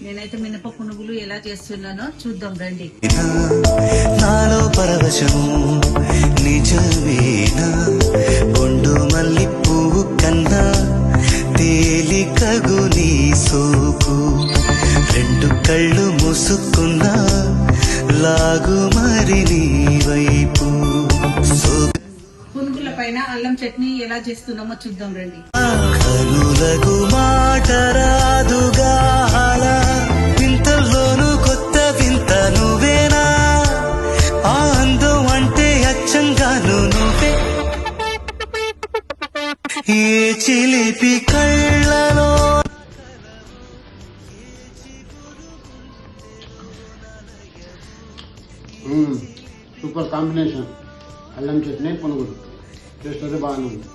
నేనైతే మినప పునుగులు ఎలా చేస్తున్నానో చూద్దాం రండి. నాలో పరవశము నిజమేనా, బొండు మల్లి పువ్వు కన్నా తేలికగు నీ సోకు, రెండు కళ్ళు మూసుకున్నా లాగు మరి నీ వైపు. పునుగుల పైన అల్లం చట్నీ ఎలా చేస్తున్నామో చూద్దాం రండి. కనులకు మాట రాదుగా, వింతల్లోనూ కొత్త వింత నువ్వేనా, అందం అంటే అచ్చంగాను నువ్వే, ఏ చిలిపి కళ్ళలో. సూపర్ కాంబినేషన్, అల్లం చట్నీ పునుగులు టేస్ట్ అయితే బాగానే ఉంది.